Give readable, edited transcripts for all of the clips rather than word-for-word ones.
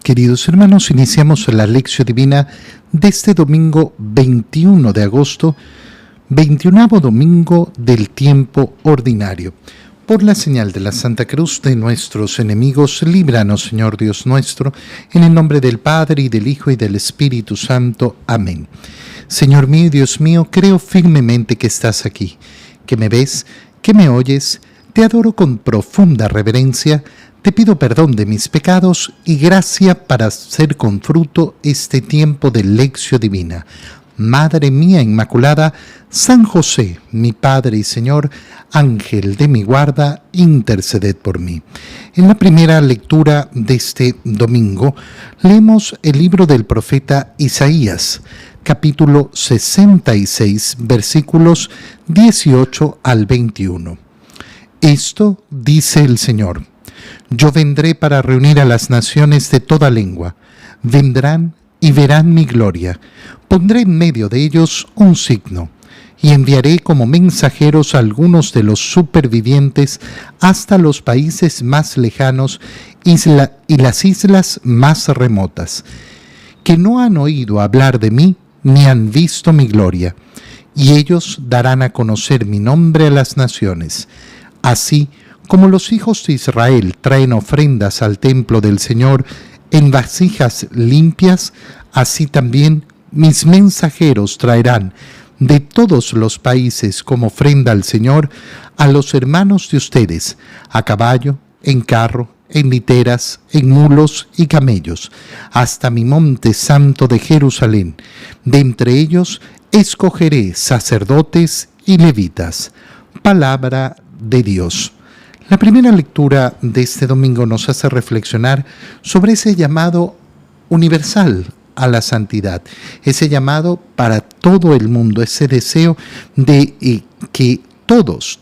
Queridos hermanos, iniciamos la Lección Divina de este domingo 21 de agosto, 21º domingo del tiempo ordinario. Por la señal de la Santa Cruz de nuestros enemigos, líbranos, Señor Dios nuestro, en el nombre del Padre, y del Hijo, y del Espíritu Santo. Amén. Señor mío y Dios mío, creo firmemente que estás aquí, que me ves, que me oyes. Te adoro con profunda reverencia. Te pido perdón de mis pecados y gracia para hacer con fruto este tiempo de Lección Divina. Madre mía Inmaculada, San José, mi Padre y Señor, Ángel de mi guarda, interceded por mí. En la primera lectura de este domingo, leemos el libro del profeta Isaías, capítulo 66, versículos 18 al 21. Esto dice el Señor: yo vendré para reunir a las naciones de toda lengua. Vendrán y verán mi gloria. Pondré en medio de ellos un signo, y enviaré como mensajeros a algunos de los supervivientes hasta los países más lejanos y las islas más remotas, que no han oído hablar de mí ni han visto mi gloria. Y ellos darán a conocer mi nombre a las naciones. Así como los hijos de Israel traen ofrendas al templo del Señor en vasijas limpias, así también mis mensajeros traerán de todos los países como ofrenda al Señor a los hermanos de ustedes, a caballo, en carro, en literas, en mulos y camellos, hasta mi monte santo de Jerusalén. De entre ellos escogeré sacerdotes y levitas. Palabra de Dios. La primera lectura de este domingo nos hace reflexionar sobre ese llamado universal a la santidad, ese llamado para todo el mundo, ese deseo de que todos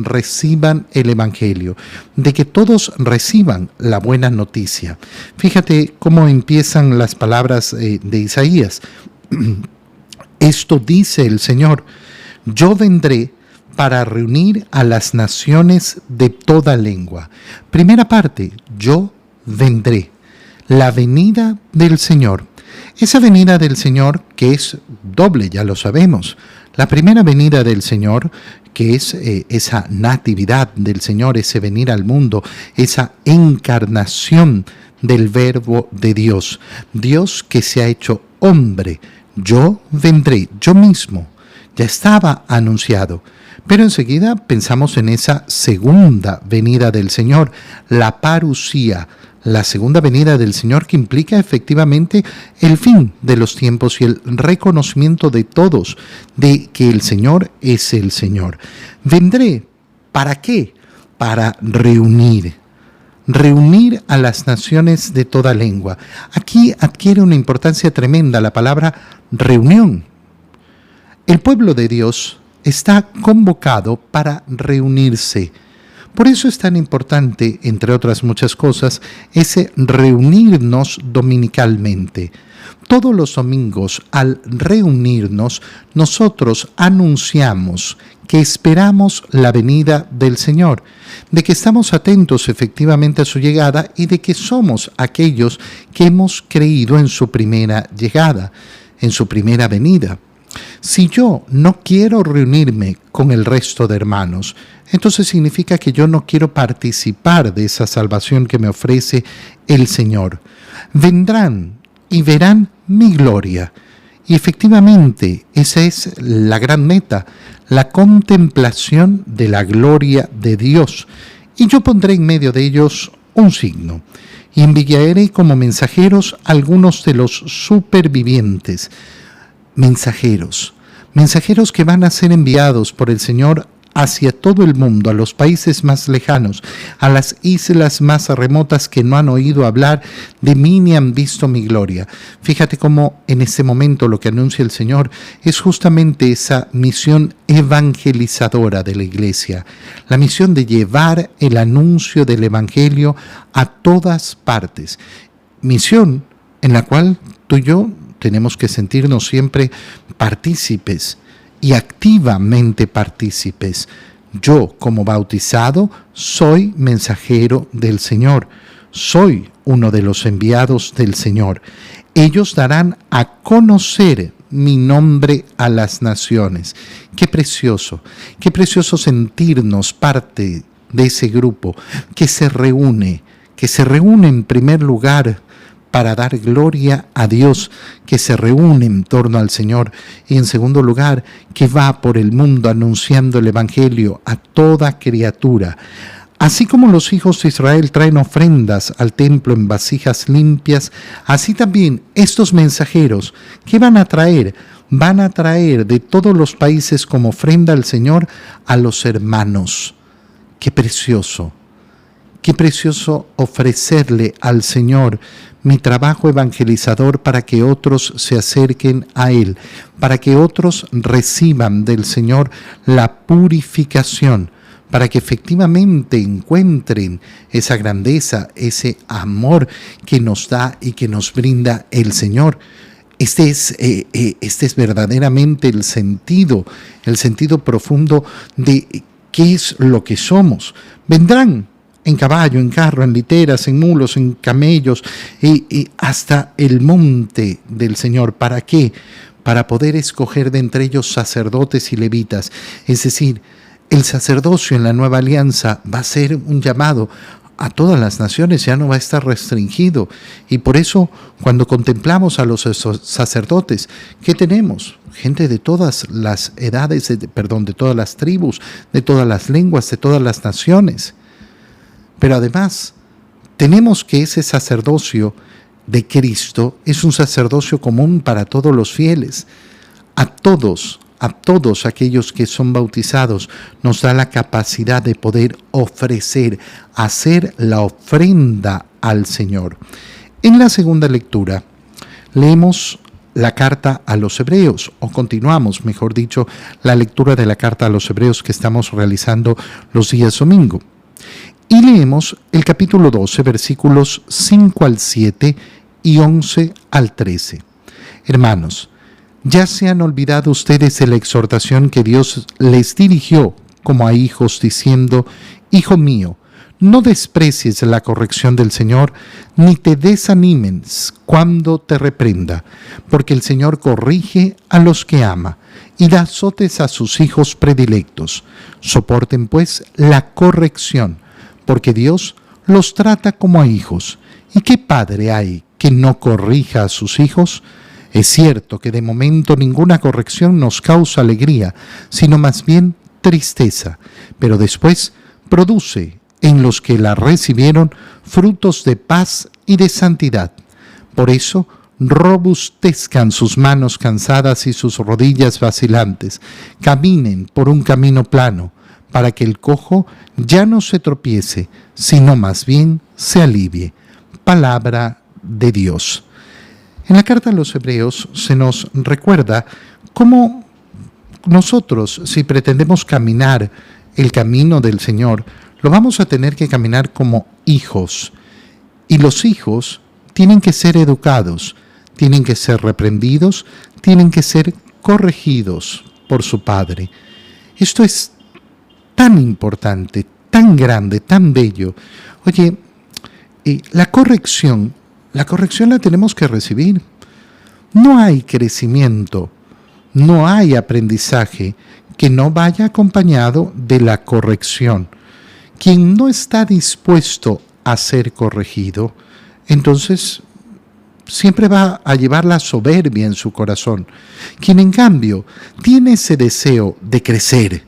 reciban el Evangelio, de que todos reciban la buena noticia. Fíjate cómo empiezan las palabras de Isaías. Esto dice el Señor: yo vendré para reunir a las naciones de toda lengua. Primera parte, yo vendré. La venida del Señor. Esa venida del Señor que es doble, ya lo sabemos. La primera venida del Señor, que es esa natividad del Señor, ese venir al mundo, esa encarnación del Verbo de Dios. Dios que se ha hecho hombre. Yo vendré, yo mismo. Ya estaba anunciado. Pero enseguida pensamos en esa segunda venida del Señor, la parusía, la segunda venida del Señor, que implica efectivamente el fin de los tiempos y el reconocimiento de todos de que el Señor es el Señor. Vendré, ¿para qué? Para reunir a las naciones de toda lengua. Aquí adquiere una importancia tremenda la palabra reunión. El pueblo de Dios está convocado para reunirse. Por eso es tan importante, entre otras muchas cosas, ese reunirnos dominicalmente. Todos los domingos, al reunirnos, nosotros anunciamos que esperamos la venida del Señor, de que estamos atentos efectivamente a su llegada y de que somos aquellos que hemos creído en su primera llegada, en su primera venida. Si yo no quiero reunirme con el resto de hermanos, entonces significa que yo no quiero participar de esa salvación que me ofrece el Señor. Vendrán y verán mi gloria. Y efectivamente, esa es la gran meta, la contemplación de la gloria de Dios. Y yo pondré en medio de ellos un signo. Y enviaré como mensajeros algunos de los supervivientes. Mensajeros que van a ser enviados por el Señor hacia todo el mundo, a los países más lejanos, a las islas más remotas que no han oído hablar de mí ni han visto mi gloria. Fíjate cómo en este momento lo que anuncia el Señor es justamente esa misión evangelizadora de la Iglesia, la misión de llevar el anuncio del Evangelio a todas partes. Misión en la cual tú y yo tenemos que sentirnos siempre partícipes y activamente partícipes. Yo, como bautizado, soy mensajero del Señor. Soy uno de los enviados del Señor. Ellos darán a conocer mi nombre a las naciones. Qué precioso sentirnos parte de ese grupo que se reúne en primer lugar para dar gloria a Dios, que se reúne en torno al Señor, y en segundo lugar, que va por el mundo anunciando el Evangelio a toda criatura. Así como los hijos de Israel traen ofrendas al templo en vasijas limpias, así también estos mensajeros, ¿qué van a traer? Van a traer de todos los países como ofrenda al Señor a los hermanos. Qué precioso ofrecerle al Señor mi trabajo evangelizador para que otros se acerquen a Él, para que otros reciban del Señor la purificación, para que efectivamente encuentren esa grandeza, ese amor que nos da y que nos brinda el Señor. Este es verdaderamente el sentido profundo de qué es lo que somos. Vendrán en caballo, en carro, en literas, en mulos, en camellos, y hasta el monte del Señor. ¿Para qué? Para poder escoger de entre ellos sacerdotes y levitas. Es decir, el sacerdocio en la nueva alianza va a ser un llamado a todas las naciones, ya no va a estar restringido. Y por eso, cuando contemplamos a los sacerdotes, ¿qué tenemos? Gente de todas las edades, de todas las tribus, de todas las lenguas, de todas las naciones. Pero además, tenemos que ese sacerdocio de Cristo es un sacerdocio común para todos los fieles. A todos aquellos que son bautizados, nos da la capacidad de poder ofrecer, hacer la ofrenda al Señor. En la segunda lectura, leemos la carta a los Hebreos, o continuamos, mejor dicho, la lectura de la carta a los Hebreos que estamos realizando los días domingo. Y leemos el capítulo 12, versículos 5 al 7 y 11 al 13. Hermanos, ¿ya se han olvidado ustedes de la exhortación que Dios les dirigió como a hijos, diciendo: Hijo mío, no desprecies la corrección del Señor, ni te desanimes cuando te reprenda, porque el Señor corrige a los que ama y da azotes a sus hijos predilectos? Soporten pues la corrección, porque Dios los trata como a hijos. ¿Y qué padre hay que no corrija a sus hijos? Es cierto que de momento ninguna corrección nos causa alegría, sino más bien tristeza, pero después produce en los que la recibieron frutos de paz y de santidad. Por eso, robustezcan sus manos cansadas y sus rodillas vacilantes. Caminen por un camino plano, para que el cojo ya no se tropiece, sino más bien se alivie. Palabra de Dios. En la carta a los Hebreos se nos recuerda cómo nosotros, si pretendemos caminar el camino del Señor, lo vamos a tener que caminar como hijos. Y los hijos tienen que ser educados, tienen que ser reprendidos, tienen que ser corregidos por su padre. Esto es tan importante, tan grande, tan bello. Oye, la corrección la tenemos que recibir. No hay crecimiento, no hay aprendizaje que no vaya acompañado de la corrección. Quien no está dispuesto a ser corregido, entonces siempre va a llevar la soberbia en su corazón. Quien en cambio tiene ese deseo de crecer,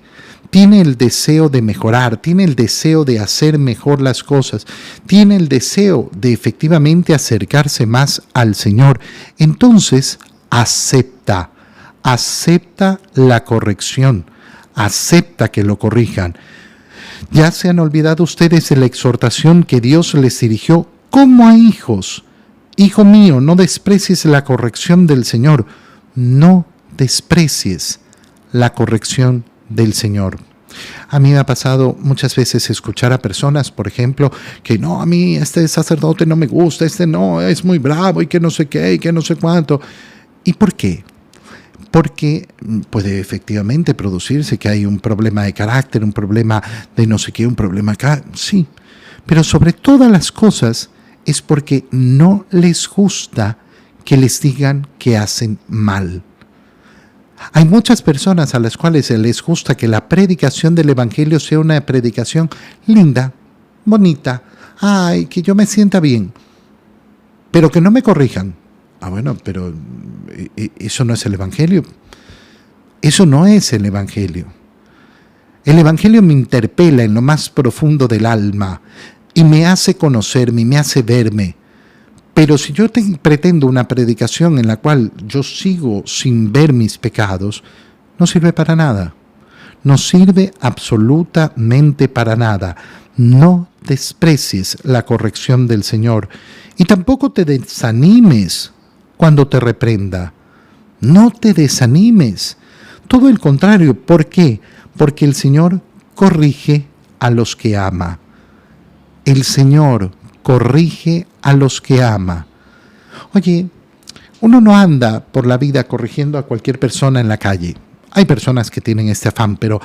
tiene el deseo de mejorar, tiene el deseo de hacer mejor las cosas, tiene el deseo de efectivamente acercarse más al Señor, entonces acepta la corrección, acepta que lo corrijan. ¿Ya se han olvidado ustedes de la exhortación que Dios les dirigió como a hijos? Hijo mío, no desprecies la corrección del Señor. No desprecies la corrección del Señor. A mí me ha pasado muchas veces escuchar a personas, por ejemplo, que no, a mí este sacerdote no me gusta, este no, es muy bravo y que no sé qué y que no sé cuánto. ¿Y por qué? Porque puede efectivamente producirse que hay un problema de carácter, un problema de no sé qué, un problema acá, sí. Pero sobre todas las cosas es porque no les gusta que les digan que hacen mal. Hay muchas personas a las cuales les gusta que la predicación del Evangelio sea una predicación linda, bonita, ay, que yo me sienta bien, pero que no me corrijan. Bueno, pero eso no es el Evangelio. Eso no es el Evangelio. El Evangelio me interpela en lo más profundo del alma y me hace conocerme, me hace verme. Pero si yo pretendo una predicación en la cual yo sigo sin ver mis pecados, no sirve para nada. No sirve absolutamente para nada. No desprecies la corrección del Señor y tampoco te desanimes cuando te reprenda. No te desanimes. Todo el contrario. ¿Por qué? Porque el Señor corrige a los que ama. El Señor corrige a los que ama. Oye, uno no anda por la vida corrigiendo a cualquier persona en la calle. Hay personas que tienen este afán, pero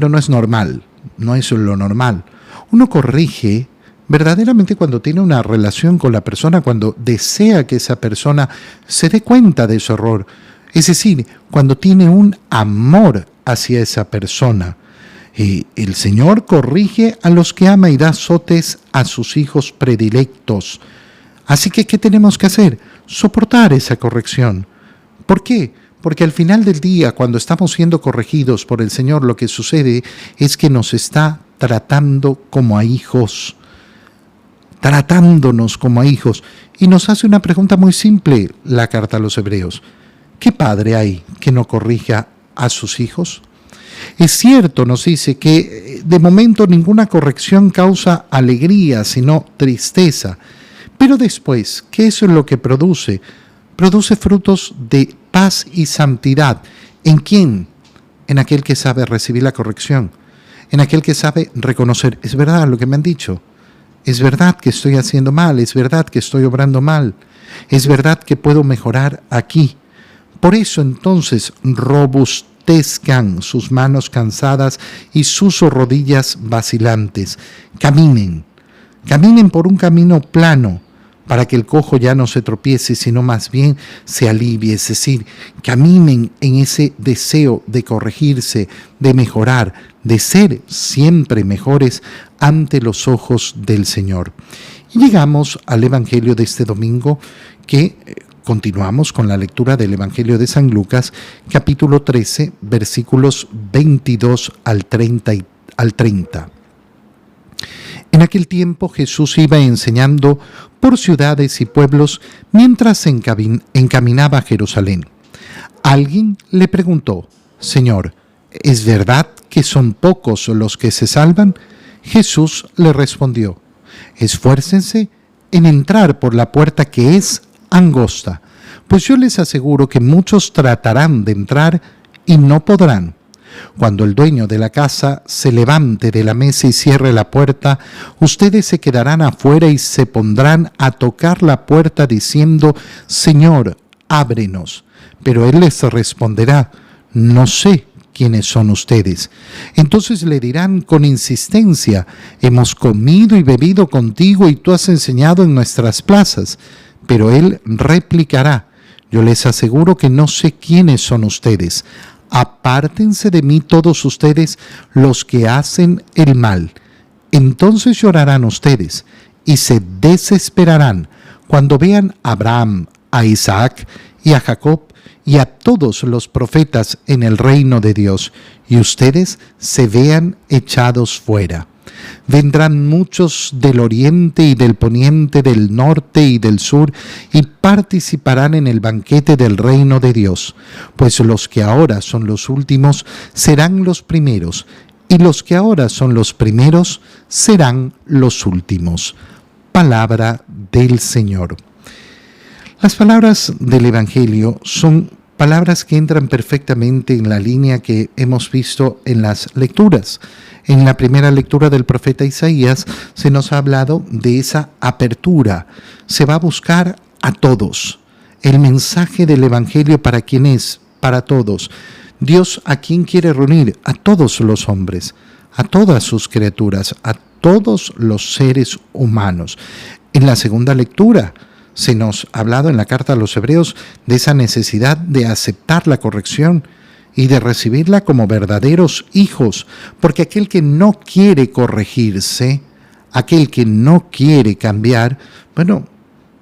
no es normal. No es lo normal. Uno corrige verdaderamente cuando tiene una relación con la persona, cuando desea que esa persona se dé cuenta de su error. Es decir, cuando tiene un amor hacia esa persona. El Señor corrige a los que ama y da azotes a sus hijos predilectos. Así que, ¿qué tenemos que hacer? Soportar esa corrección. ¿Por qué? Porque al final del día, cuando estamos siendo corregidos por el Señor, lo que sucede es que nos está tratando como a hijos. Tratándonos como a hijos. Y nos hace una pregunta muy simple la carta a los Hebreos. ¿Qué padre hay que no corrija a sus hijos? Es cierto, nos dice que de momento ninguna corrección causa alegría, sino tristeza. Pero después, ¿qué es lo que produce? Produce frutos de paz y santidad. ¿En quién? En aquel que sabe recibir la corrección. En aquel que sabe reconocer, es verdad lo que me han dicho. Es verdad que estoy haciendo mal, es verdad que estoy obrando mal. Es verdad que puedo mejorar aquí. Por eso entonces robustezcan sus manos cansadas y sus rodillas vacilantes. Caminen por un camino plano, para que el cojo ya no se tropiece, sino más bien se alivie. Es decir, caminen en ese deseo de corregirse, de mejorar, de ser siempre mejores ante los ojos del Señor. Y llegamos al Evangelio de este domingo, que continuamos con la lectura del Evangelio de San Lucas, capítulo 13, versículos 22 al 30. En aquel tiempo Jesús iba enseñando por ciudades y pueblos mientras se encaminaba a Jerusalén. Alguien le preguntó: Señor, ¿es verdad que son pocos los que se salvan? Jesús le respondió: esfuércense en entrar por la puerta que es angosta, pues yo les aseguro que muchos tratarán de entrar y no podrán. Cuando el dueño de la casa se levante de la mesa y cierre la puerta, ustedes se quedarán afuera y se pondrán a tocar la puerta diciendo: Señor, ábrenos. Pero él les responderá: no sé quiénes son ustedes. Entonces le dirán con insistencia: hemos comido y bebido contigo y tú has enseñado en nuestras plazas. Pero él replicará: yo les aseguro que no sé quiénes son ustedes. Apártense de mí todos ustedes los que hacen el mal. Entonces llorarán ustedes y se desesperarán cuando vean a Abraham, a Isaac y a Jacob y a todos los profetas en el reino de Dios, y ustedes se vean echados fuera. Vendrán muchos del oriente y del poniente, del norte y del sur, y participarán en el banquete del reino de Dios. Pues los que ahora son los últimos serán los primeros, y los que ahora son los primeros serán los últimos. Palabra del Señor. Las palabras del Evangelio son palabras que entran perfectamente en la línea que hemos visto en las lecturas. En la primera lectura del profeta Isaías se nos ha hablado de esa apertura. Se va a buscar a todos. El mensaje del Evangelio, ¿para quién es? Para todos. Dios, ¿a quién quiere reunir? A todos los hombres, a todas sus criaturas, a todos los seres humanos. En la segunda lectura se nos ha hablado en la carta a los Hebreos de esa necesidad de aceptar la corrección y de recibirla como verdaderos hijos, porque aquel que no quiere corregirse, aquel que no quiere cambiar, bueno,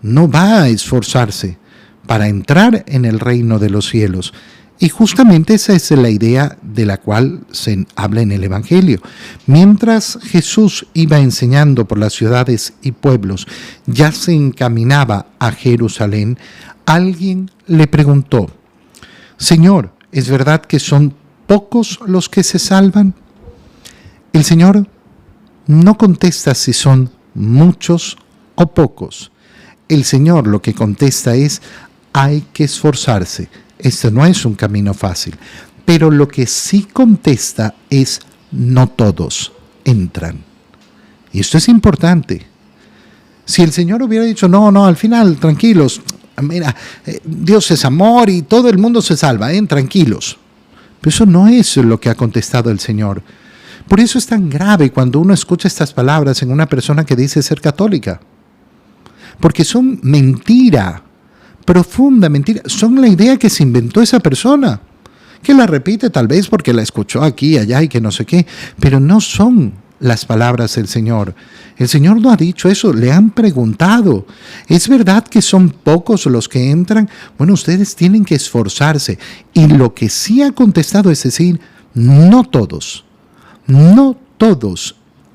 no va a esforzarse para entrar en el reino de los cielos. Y justamente esa es la idea de la cual se habla en el Evangelio. Mientras Jesús iba enseñando por las ciudades y pueblos, ya se encaminaba a Jerusalén, alguien le preguntó: Señor, ¿es verdad que son pocos los que se salvan? El Señor no contesta si son muchos o pocos. El Señor lo que contesta es: hay que esforzarse. Este no es un camino fácil, pero lo que sí contesta es: no todos entran. Y esto es importante. Si el Señor hubiera dicho: no, al final, tranquilos, mira, Dios es amor y todo el mundo se salva, tranquilos. Pero eso no es lo que ha contestado el Señor. Por eso es tan grave cuando uno escucha estas palabras en una persona que dice ser católica. Porque son mentira. Profunda mentira, son la idea que se inventó esa persona, que la repite tal vez porque la escuchó aquí, allá y que no sé qué, pero no son las palabras del Señor. El Señor no ha dicho eso, le han preguntado: ¿es verdad que son pocos los que entran? Bueno, ustedes tienen que esforzarse. Y lo que sí ha contestado es decir: no todos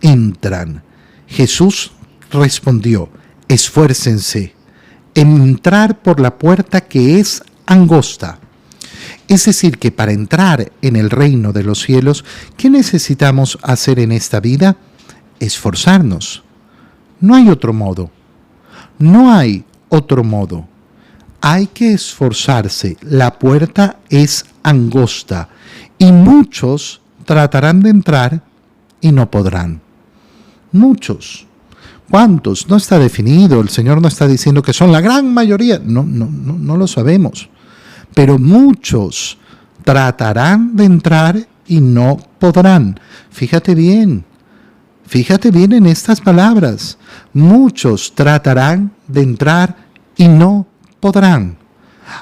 entran. Jesús respondió: esfuércense en entrar por la puerta que es angosta. Es decir, que para entrar en el reino de los cielos, ¿qué necesitamos hacer en esta vida? Esforzarnos. No hay otro modo. No hay otro modo. Hay que esforzarse. La puerta es angosta y muchos tratarán de entrar y no podrán. Muchos. ¿Cuántos? No está definido. El Señor no está diciendo que son la gran mayoría. No lo sabemos. Pero muchos tratarán de entrar y no podrán. Fíjate bien en estas palabras. Muchos tratarán de entrar y no podrán.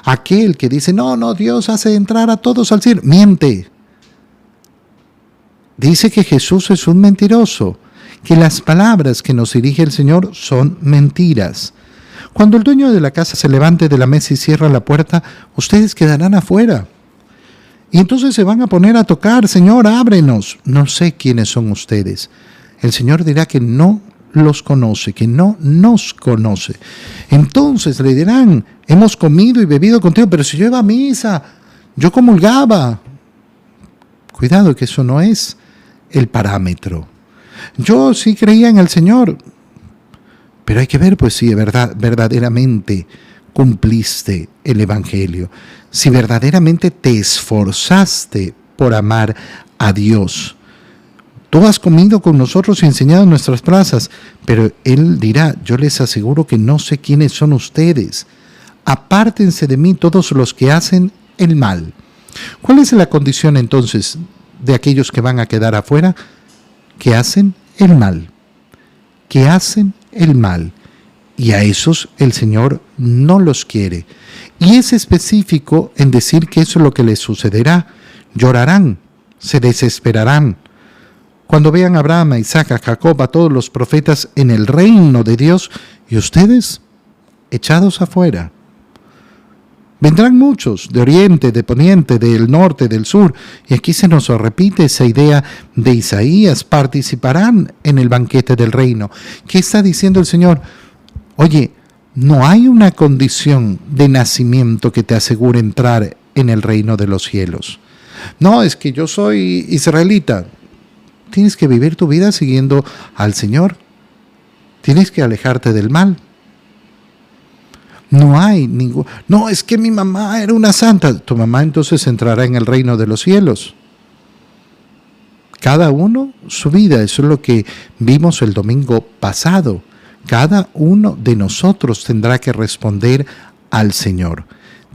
Aquel que dice: no, Dios hace entrar a todos al cielo, miente. Dice que Jesús es un mentiroso, que las palabras que nos dirige el Señor son mentiras. Cuando el dueño de la casa se levante de la mesa y cierra la puerta, ustedes quedarán afuera. Y entonces se van a poner a tocar: Señor, ábrenos. No sé quiénes son ustedes. El Señor dirá que no los conoce, que no nos conoce. Entonces le dirán: hemos comido y bebido contigo, pero si yo iba a misa, yo comulgaba. Cuidado, que eso no es el parámetro. Yo sí creía en el Señor, pero hay que ver pues si verdaderamente cumpliste el Evangelio, si verdaderamente te esforzaste por amar a Dios. Tú has comido con nosotros y enseñado en nuestras plazas, pero Él dirá: yo les aseguro que no sé quiénes son ustedes. Apártense de mí todos los que hacen el mal. ¿Cuál es la condición entonces de aquellos que van a quedar afuera? Que hacen el mal. Que hacen el mal. Y a esos el Señor no los quiere. Y es específico en decir que eso es lo que les sucederá. Llorarán, se desesperarán. Cuando vean a Abraham, a Isaac, a Jacob, a todos los profetas en el reino de Dios, y ustedes echados afuera. Vendrán muchos, de oriente, de poniente, del norte, del sur, y aquí se nos repite esa idea de Isaías: participarán en el banquete del reino. ¿Qué está diciendo el Señor? Oye, no hay una condición de nacimiento que te asegure entrar en el reino de los cielos. No, es que yo soy israelita. Tienes que vivir tu vida siguiendo al Señor. Tienes que alejarte del mal. No hay ningún... No, es que mi mamá era una santa. Tu mamá entonces entrará en el reino de los cielos. Cada uno su vida. Eso es lo que vimos el domingo pasado. Cada uno de nosotros tendrá que responder al Señor.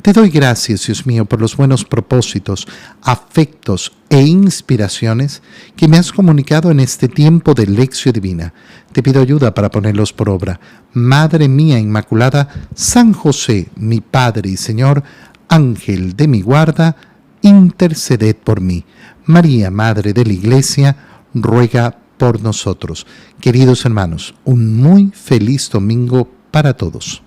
Te doy gracias, Dios mío, por los buenos propósitos, afectos e inspiraciones que me has comunicado en este tiempo de Lección Divina. Te pido ayuda para ponerlos por obra. Madre mía Inmaculada, San José, mi Padre y Señor, Ángel de mi guarda, interceded por mí. María, Madre de la Iglesia, ruega por nosotros. Queridos hermanos, un muy feliz domingo para todos.